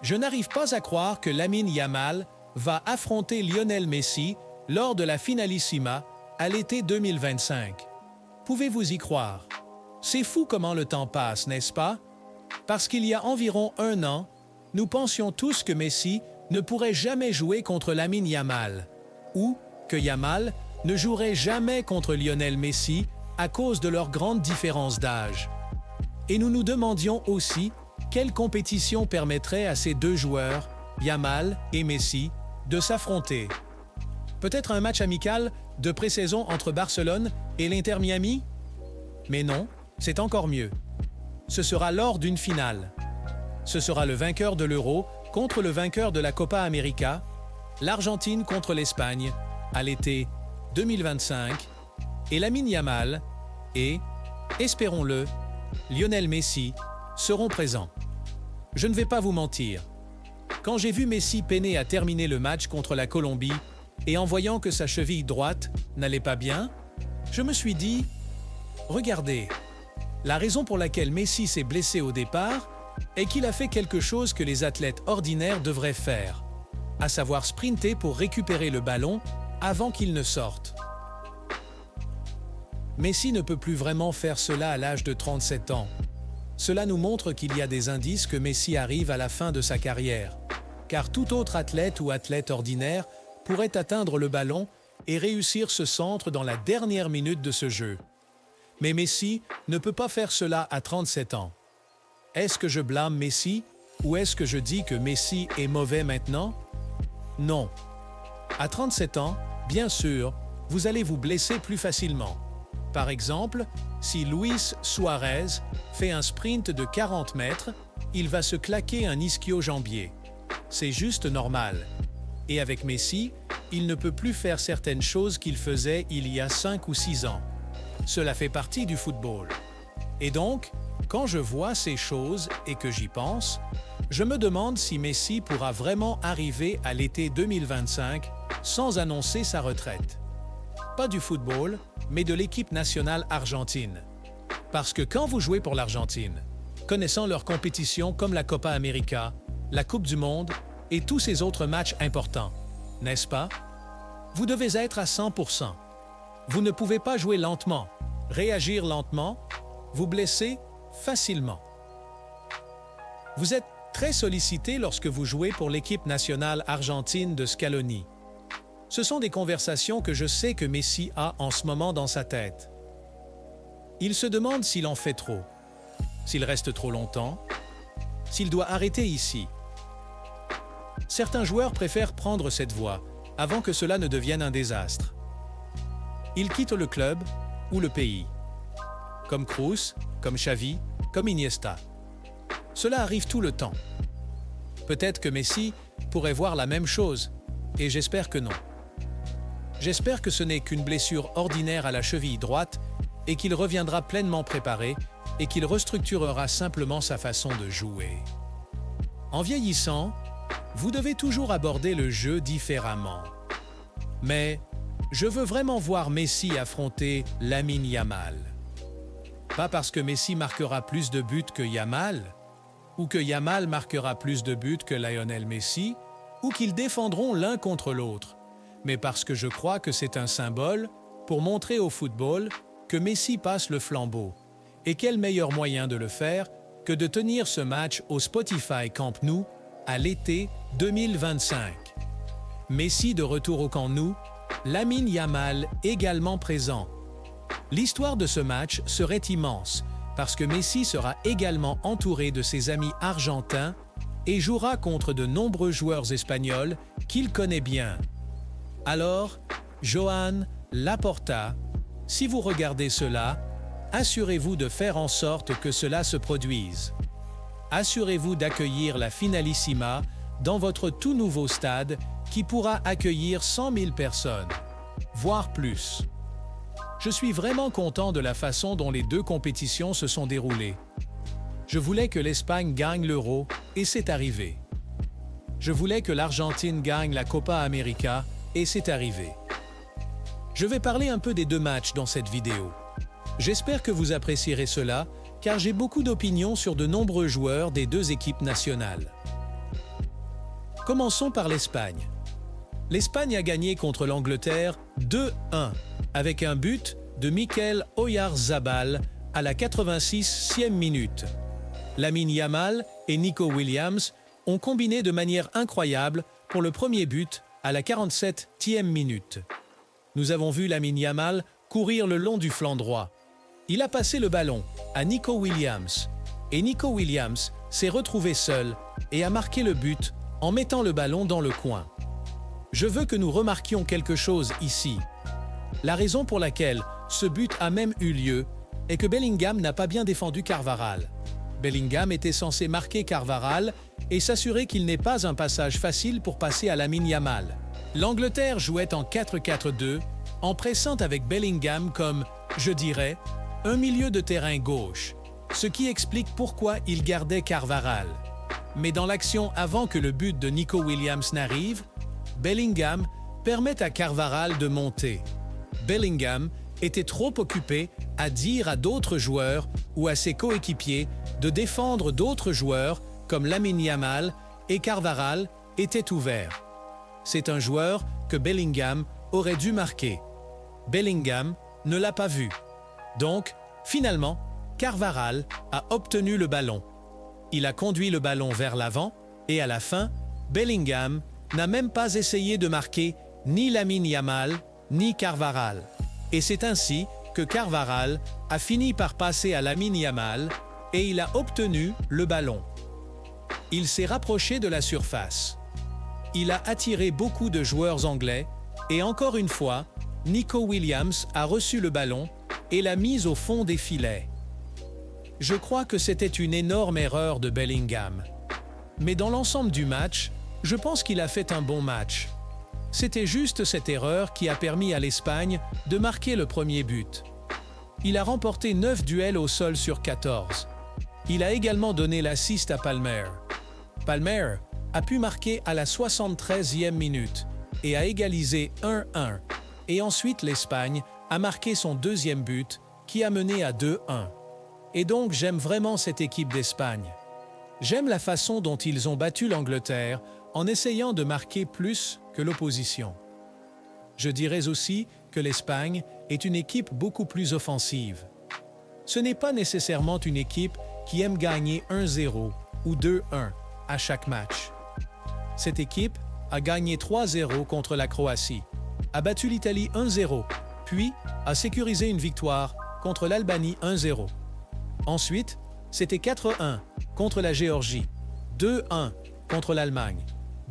Je n'arrive pas à croire que Lamine Yamal va affronter Lionel Messi lors de la finalissima à l'été 2025. Pouvez-vous y croire? C'est fou comment le temps passe, n'est-ce pas? Parce qu'il y a environ un an, nous pensions tous que Messi ne pourrait jamais jouer contre Lamine Yamal, ou que Yamal ne jouerait jamais contre Lionel Messi à cause de leur grande différence d'âge. Et nous nous demandions aussi quelle compétition permettrait à ces deux joueurs, Yamal et Messi, de s'affronter. Peut-être un match amical de pré-saison entre Barcelone et l'Inter Miami? Mais non, c'est encore mieux. Ce sera lors d'une finale. Ce sera le vainqueur de l'Euro contre le vainqueur de la Copa América, l'Argentine contre l'Espagne, à l'été 2025, et Lamine Yamal et, espérons-le, Lionel Messi seront présents. Je ne vais pas vous mentir. Quand j'ai vu Messi peiner à terminer le match contre la Colombie et en voyant que sa cheville droite n'allait pas bien, je me suis dit « Regardez, la raison pour laquelle Messi s'est blessé au départ est qu'il a fait quelque chose que les athlètes ordinaires devraient faire, à savoir sprinter pour récupérer le ballon avant qu'il ne sorte. Messi ne peut plus vraiment faire cela à l'âge de 37 ans. Cela nous montre qu'il y a des indices que Messi arrive à la fin de sa carrière, car tout autre athlète ou athlète ordinaire pourrait atteindre le ballon et réussir ce centre dans la dernière minute de ce jeu. Mais Messi ne peut pas faire cela à 37 ans. Est-ce que je blâme Messi ou est-ce que je dis que Messi est mauvais maintenant? Non. À 37 ans, bien sûr, vous allez vous blesser plus facilement. Par exemple, si Luis Suarez fait un sprint de 40 mètres, il va se claquer un ischio-jambier. C'est juste normal. Et avec Messi, il ne peut plus faire certaines choses qu'il faisait il y a 5 ou 6 ans. Cela fait partie du football. Et donc, quand je vois ces choses et que j'y pense, je me demande si Messi pourra vraiment arriver à l'été 2025 sans annoncer sa retraite. Pas du football, mais de l'équipe nationale argentine. Parce que quand vous jouez pour l'Argentine, connaissant leurs compétitions comme la Copa América, la Coupe du Monde et tous ces autres matchs importants, n'est-ce pas? Vous devez être à 100%. Vous ne pouvez pas jouer lentement, réagir lentement, vous blesser facilement. Vous êtes très sollicité lorsque vous jouez pour l'équipe nationale argentine de Scaloni. Ce sont des conversations que je sais que Messi a en ce moment dans sa tête. Il se demande s'il en fait trop, s'il reste trop longtemps, s'il doit arrêter ici. Certains joueurs préfèrent prendre cette voie avant que cela ne devienne un désastre. Ils quittent le club ou le pays, comme Kroos, comme Xavi, comme Iniesta. Cela arrive tout le temps. Peut-être que Messi pourrait voir la même chose, et j'espère que non. J'espère que ce n'est qu'une blessure ordinaire à la cheville droite et qu'il reviendra pleinement préparé et qu'il restructurera simplement sa façon de jouer. En vieillissant, vous devez toujours aborder le jeu différemment. Mais je veux vraiment voir Messi affronter Lamine Yamal. Pas parce que Messi marquera plus de buts que Yamal, ou que Yamal marquera plus de buts que Lionel Messi, ou qu'ils défendront l'un contre l'autre, mais parce que je crois que c'est un symbole pour montrer au football que Messi passe le flambeau. Et quel meilleur moyen de le faire que de tenir ce match au Spotify Camp Nou à l'été 2025. Messi de retour au Camp Nou, Lamine Yamal également présent. L'histoire de ce match serait immense parce que Messi sera également entouré de ses amis argentins et jouera contre de nombreux joueurs espagnols qu'il connaît bien. Alors, Joan Laporta, si vous regardez cela, assurez-vous de faire en sorte que cela se produise. Assurez-vous d'accueillir la finalissima dans votre tout nouveau stade qui pourra accueillir 100 000 personnes, voire plus. Je suis vraiment content de la façon dont les deux compétitions se sont déroulées. Je voulais que l'Espagne gagne l'Euro et c'est arrivé. Je voulais que l'Argentine gagne la Copa América et c'est arrivé. Je vais parler un peu des deux matchs dans cette vidéo. J'espère que vous apprécierez cela, car j'ai beaucoup d'opinions sur de nombreux joueurs des deux équipes nationales. Commençons par l'Espagne. L'Espagne a gagné contre l'Angleterre 2-1 avec un but de Mikel Oyarzabal à la 86e minute. Lamine Yamal et Nico Williams ont combiné de manière incroyable pour le premier but à la 47e minute. Nous avons vu Lamine Yamal courir le long du flanc droit. Il a passé le ballon à Nico Williams et Nico Williams s'est retrouvé seul et a marqué le but en mettant le ballon dans le coin. Je veux que nous remarquions quelque chose ici. La raison pour laquelle ce but a même eu lieu est que Bellingham n'a pas bien défendu Carvajal. Bellingham était censé marquer Carvajal et s'assurer qu'il n'ait pas un passage facile pour passer à Lamine Yamal. L'Angleterre jouait en 4-4-2, en pressant avec Bellingham comme, je dirais, un milieu de terrain gauche, ce qui explique pourquoi il gardait Carvajal. Mais dans l'action avant que le but de Nico Williams n'arrive, Bellingham permet à Carvajal de monter. Bellingham était trop occupé à dire à d'autres joueurs ou à ses coéquipiers de défendre d'autres joueurs comme Lamine Yamal et Carvajal était ouvert. C'est un joueur que Bellingham aurait dû marquer. Bellingham ne l'a pas vu. Donc, finalement, Carvajal a obtenu le ballon. Il a conduit le ballon vers l'avant et à la fin, Bellingham n'a même pas essayé de marquer ni Lamine Yamal ni Carvajal. Et c'est ainsi que Carvajal a fini par passer à Lamine Yamal et il a obtenu le ballon. Il s'est rapproché de la surface. Il a attiré beaucoup de joueurs anglais et encore une fois, Nico Williams a reçu le ballon et l'a mis au fond des filets. Je crois que c'était une énorme erreur de Bellingham. Mais dans l'ensemble du match, je pense qu'il a fait un bon match. C'était juste cette erreur qui a permis à l'Espagne de marquer le premier but. Il a remporté 9 duels au sol sur 14. Il a également donné l'assist à Palmer. Palmer a pu marquer à la 73e minute et a égalisé 1-1. Et ensuite l'Espagne a marqué son deuxième but qui a mené à 2-1. Et donc j'aime vraiment cette équipe d'Espagne. J'aime la façon dont ils ont battu l'Angleterre en essayant de marquer plus que l'opposition. Je dirais aussi que l'Espagne est une équipe beaucoup plus offensive. Ce n'est pas nécessairement une équipe qui aime gagner 1-0 ou 2-1 à chaque match. Cette équipe a gagné 3-0 contre la Croatie, a battu l'Italie 1-0, puis a sécurisé une victoire contre l'Albanie 1-0. Ensuite, c'était 4-1 contre la Géorgie, 2-1 contre l'Allemagne,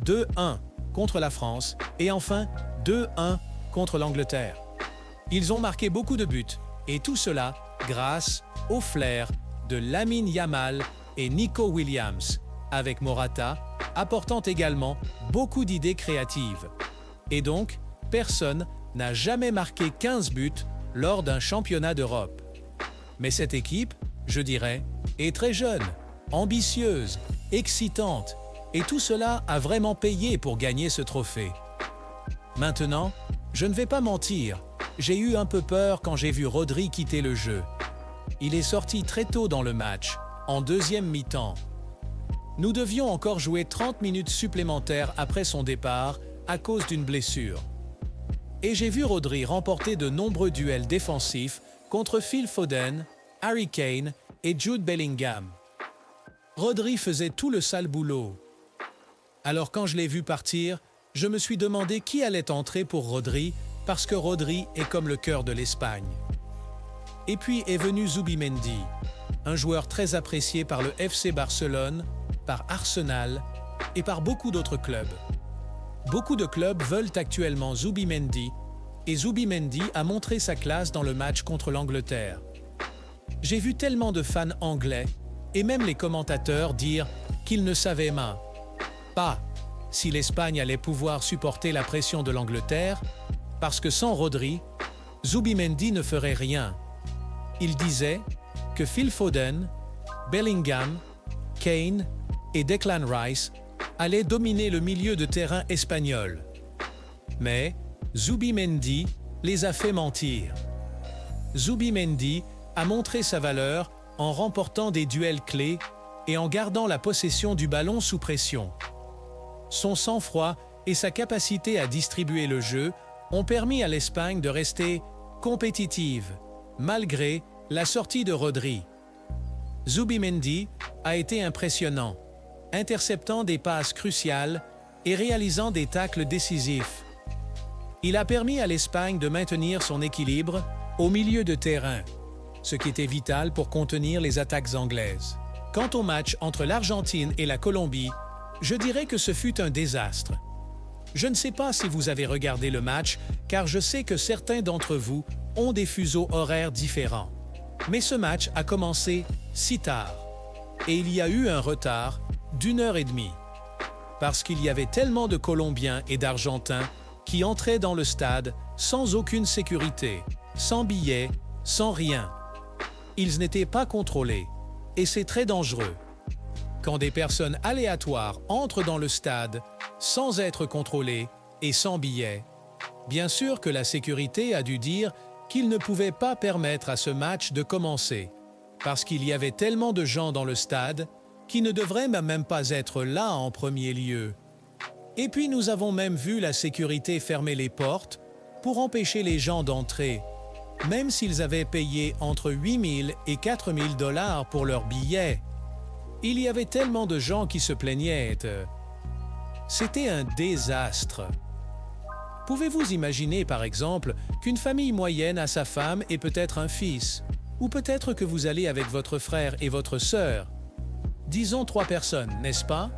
2-1 contre la France et enfin 2-1 contre l'Angleterre. Ils ont marqué beaucoup de buts et tout cela grâce au flair de Lamine Yamal et Nico Williams, avec Morata apportant également beaucoup d'idées créatives. Et donc, personne n'a jamais marqué 15 buts lors d'un championnat d'Europe. Mais cette équipe, je dirais, est très jeune, ambitieuse, excitante, et tout cela a vraiment payé pour gagner ce trophée. Maintenant, je ne vais pas mentir, j'ai eu un peu peur quand j'ai vu Rodri quitter le jeu. Il est sorti très tôt dans le match, en deuxième mi-temps. Nous devions encore jouer 30 minutes supplémentaires après son départ à cause d'une blessure. Et j'ai vu Rodri remporter de nombreux duels défensifs contre Phil Foden, Harry Kane et Jude Bellingham. Rodri faisait tout le sale boulot. Alors quand je l'ai vu partir, je me suis demandé qui allait entrer pour Rodri parce que Rodri est comme le cœur de l'Espagne. Et puis est venu Zubimendi, un joueur très apprécié par le FC Barcelone, par Arsenal et par beaucoup d'autres clubs. Beaucoup de clubs veulent actuellement Zubimendi et Zubimendi a montré sa classe dans le match contre l'Angleterre. J'ai vu tellement de fans anglais et même les commentateurs dire qu'ils ne savaient pas si l'Espagne allait pouvoir supporter la pression de l'Angleterre parce que sans Rodri, Zubimendi ne ferait rien. Il disait que Phil Foden, Bellingham, Kane et Declan Rice allaient dominer le milieu de terrain espagnol. Mais Zubimendi les a fait mentir. Zubimendi a montré sa valeur en remportant des duels clés et en gardant la possession du ballon sous pression. son sang-froid et sa capacité à distribuer le jeu ont permis à l'Espagne de rester compétitive, malgré la sortie de Rodri. Zubimendi a été impressionnant, interceptant des passes cruciales et réalisant des tacles décisifs. Il a permis à l'Espagne de maintenir son équilibre au milieu de terrain, ce qui était vital pour contenir les attaques anglaises. Quant au match entre l'Argentine et la Colombie, je dirais que ce fut un désastre. Je ne sais pas si vous avez regardé le match, car je sais que certains d'entre vous ont des fuseaux horaires différents. Mais ce match a commencé si tard, et il y a eu un retard d'1 heure et demie, parce qu'il y avait tellement de Colombiens et d'Argentins qui entraient dans le stade sans aucune sécurité, sans billets, sans rien. Ils n'étaient pas contrôlés, et c'est très dangereux. Quand des personnes aléatoires entrent dans le stade sans être contrôlées et sans billets, bien sûr que la sécurité a dû dire qu'ils ne pouvaient pas permettre à ce match de commencer, parce qu'il y avait tellement de gens dans le stade qui ne devraient même pas être là en premier lieu. Et puis nous avons même vu la sécurité fermer les portes pour empêcher les gens d'entrer, même s'ils avaient payé entre 8 000 et 4 000 $ pour leurs billets. Il y avait tellement de gens qui se plaignaient. C'était un désastre. Pouvez-vous imaginer, par exemple, qu'une famille moyenne a sa femme et peut-être un fils, ou peut-être que vous allez avec votre frère et votre sœur. Disons 3 personnes, n'est-ce pas?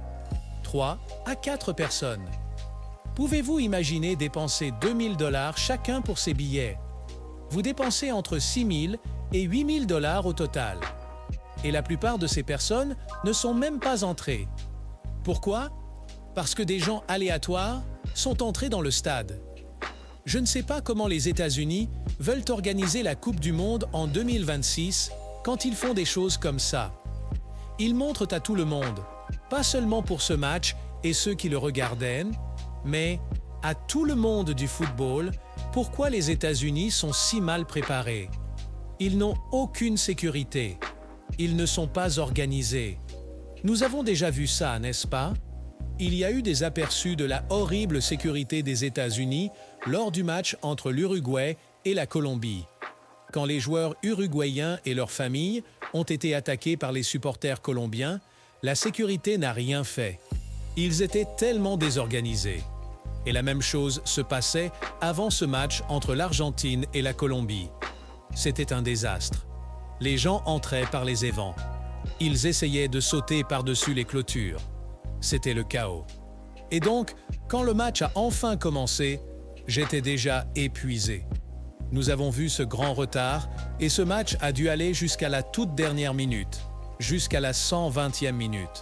3 à 4 personnes. Pouvez-vous imaginer dépenser 2 000 $ chacun pour ces billets? Vous dépensez entre 6 000 et 8 000 $ au total. Et la plupart de ces personnes ne sont même pas entrées. Pourquoi? Parce que des gens aléatoires sont entrés dans le stade. Je ne sais pas comment les États-Unis veulent organiser la Coupe du Monde en 2026 quand ils font des choses comme ça. Ils montrent à tout le monde, pas seulement pour ce match et ceux qui le regardaient, mais à tout le monde du football, pourquoi les États-Unis sont si mal préparés. Ils n'ont aucune sécurité. Ils ne sont pas organisés. Nous avons déjà vu ça, n'est-ce pas? Il y a eu des aperçus de la horrible sécurité des États-Unis lors du match entre l'Uruguay et la Colombie. Quand les joueurs uruguayens et leurs familles ont été attaqués par les supporters colombiens, la sécurité n'a rien fait. Ils étaient tellement désorganisés. Et la même chose se passait avant ce match entre l'Argentine et la Colombie. C'était un désastre. Les gens entraient par les évents. Ils essayaient de sauter par-dessus les clôtures. C'était le chaos. Et donc, quand le match a enfin commencé, j'étais déjà épuisé. Nous avons vu ce grand retard et ce match a dû aller jusqu'à la toute dernière minute, jusqu'à la 120e minute.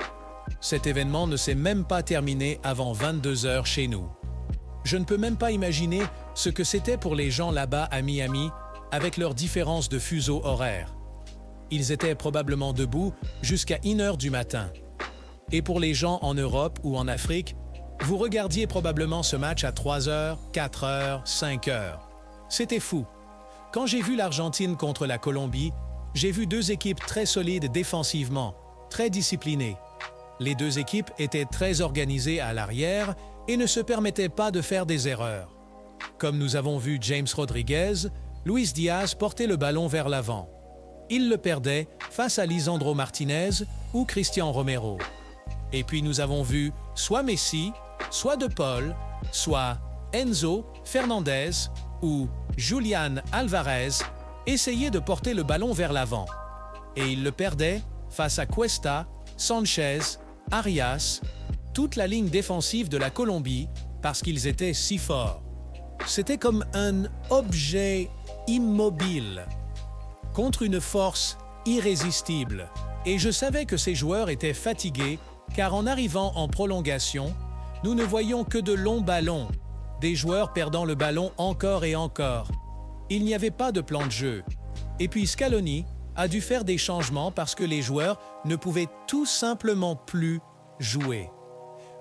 Cet événement ne s'est même pas terminé avant 22 h chez nous. Je ne peux même pas imaginer ce que c'était pour les gens là-bas à Miami avec leurs différences de fuseaux horaires. Ils étaient probablement debout jusqu'à 1 h du matin. Et pour les gens en Europe ou en Afrique, vous regardiez probablement ce match à 3 h, 4 h, 5 h. C'était fou. Quand j'ai vu l'Argentine contre la Colombie, j'ai vu 2 équipes très solides défensivement, très disciplinées. Les 2 équipes étaient très organisées à l'arrière et ne se permettaient pas de faire des erreurs. Comme nous avons vu James Rodriguez, Luis Diaz portait le ballon vers l'avant. Il le perdait face à Lisandro Martinez ou Cristian Romero. Et puis nous avons vu soit Messi, soit De Paul, soit Enzo Fernandez ou Julián Alvarez essayer de porter le ballon vers l'avant. Et il le perdait face à Cuesta, Sanchez, Arias, toute la ligne défensive de la Colombie parce qu'ils étaient si forts. C'était comme un objet immobile contre une force irrésistible. Et je savais que ces joueurs étaient fatigués car en arrivant en prolongation, nous ne voyions que de longs ballons, des joueurs perdant le ballon encore et encore. Il n'y avait pas de plan de jeu. Et puis Scaloni a dû faire des changements parce que les joueurs ne pouvaient tout simplement plus jouer.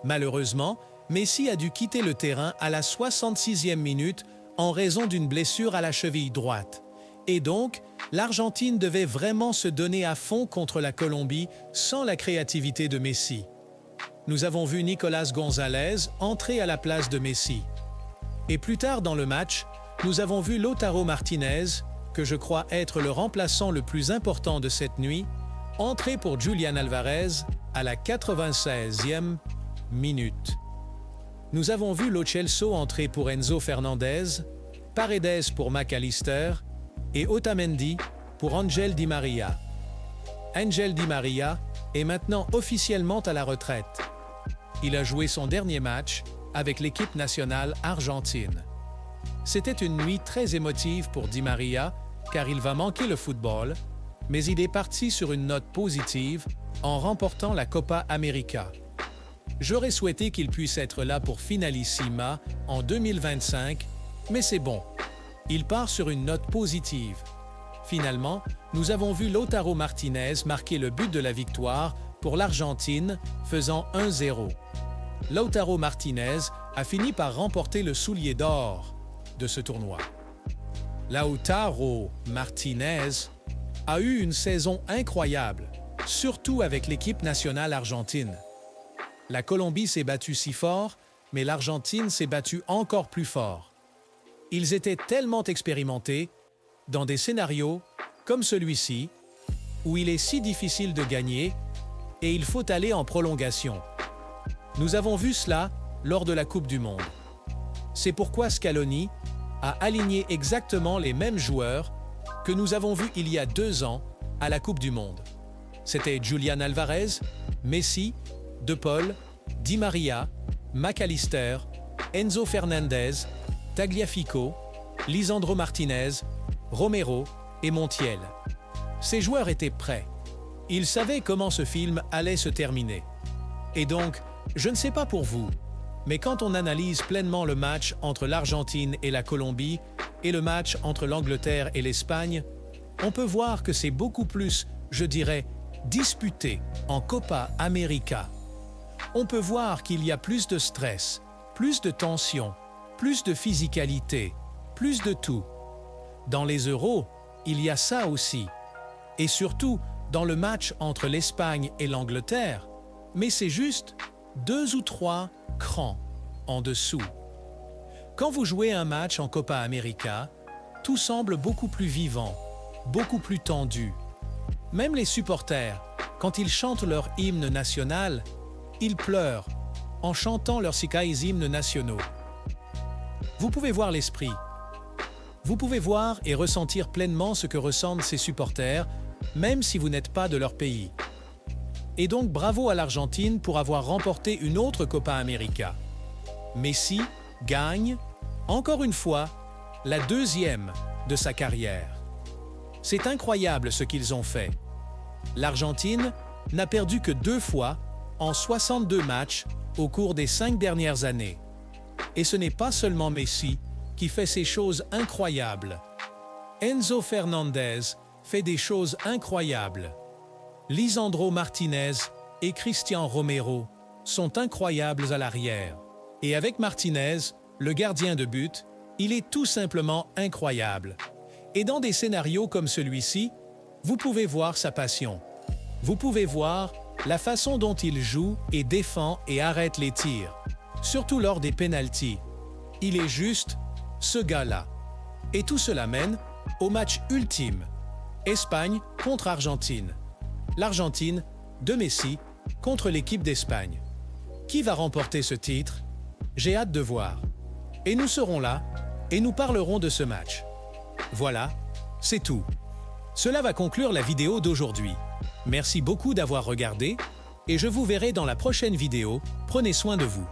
Malheureusement, Messi a dû quitter le terrain à la 66e minute en raison d'une blessure à la cheville droite. Et donc, l'Argentine devait vraiment se donner à fond contre la Colombie sans la créativité de Messi. nous avons vu Nicolas Gonzalez entrer à la place de Messi. Et plus tard dans le match, nous avons vu Lautaro Martinez, que je crois être le remplaçant le plus important de cette nuit, entrer pour Julián Alvarez à la 96e minute. Nous avons vu Lo Celso entrer pour Enzo Fernandez, Paredes pour McAllister et Otamendi pour Ángel Di María. Ángel Di María est maintenant officiellement à la retraite. Il a joué son dernier match avec l'équipe nationale argentine. C'était une nuit très émotive pour Di María car il va manquer le football, mais il est parti sur une note positive en remportant la Copa América. J'aurais souhaité qu'il puisse être là pour Finalissima en 2025, mais c'est bon. Il part sur une note positive. Finalement, nous avons vu Lautaro Martinez marquer le but de la victoire pour l'Argentine, faisant 1-0. Lautaro Martinez a fini par remporter le soulier d'or de ce tournoi. Lautaro Martinez a eu une saison incroyable, surtout avec l'équipe nationale argentine. La Colombie s'est battue si fort, mais l'Argentine s'est battue encore plus fort. Ils étaient tellement expérimentés dans des scénarios comme celui-ci, où il est si difficile de gagner et il faut aller en prolongation. Nous avons vu cela lors de la Coupe du Monde. C'est pourquoi Scaloni a aligné exactement les mêmes joueurs que nous avons vus il y a 2 ans à la Coupe du Monde. C'était Julián Alvarez, Messi, De Paul, Di María, McAllister, Enzo Fernandez, Tagliafico, Lisandro Martinez, Romero et Montiel. Ces joueurs étaient prêts. Ils savaient comment ce film allait se terminer. Et donc, je ne sais pas pour vous, mais quand on analyse pleinement le match entre l'Argentine et la Colombie et le match entre l'Angleterre et l'Espagne, on peut voir que c'est beaucoup plus, je dirais, disputé en Copa América. On peut voir qu'il y a plus de stress, plus de tension, plus de physicalité, plus de tout. Dans les Euros, il y a ça aussi. Et surtout, dans le match entre l'Espagne et l'Angleterre, mais c'est juste 2 ou 3 crans en dessous. Quand vous jouez un match en Copa América, tout semble beaucoup plus vivant, beaucoup plus tendu. Même les supporters, quand ils chantent leur hymne national, ils pleurent en chantant leurs 6 hymnes nationaux. Vous pouvez voir l'esprit. Vous pouvez voir et ressentir pleinement ce que ressentent ces supporters, même si vous n'êtes pas de leur pays. Et donc bravo à l'Argentine pour avoir remporté une autre Copa América. Messi gagne, encore une fois, la 2e de sa carrière. C'est incroyable ce qu'ils ont fait. L'Argentine n'a perdu que 2 fois en 62 matchs au cours des 5 dernières années. Et ce n'est pas seulement Messi qui fait ces choses incroyables. Enzo Fernandez fait des choses incroyables. Lisandro Martinez et Cristian Romero sont incroyables à l'arrière. Et avec Martinez, le gardien de but, il est tout simplement incroyable. Et dans des scénarios comme celui-ci, vous pouvez voir sa passion. Vous pouvez voir la façon dont il joue et défend et arrête les tirs, surtout lors des pénaltys. Il est juste ce gars-là. Et tout cela mène au match ultime, Espagne contre Argentine. L'Argentine de Messi contre l'équipe d'Espagne. Qui va remporter ce titre? J'ai hâte de voir. Et nous serons là et nous parlerons de ce match. Voilà, c'est tout. Cela va conclure la vidéo d'aujourd'hui. Merci beaucoup d'avoir regardé et je vous verrai dans la prochaine vidéo. Prenez soin de vous.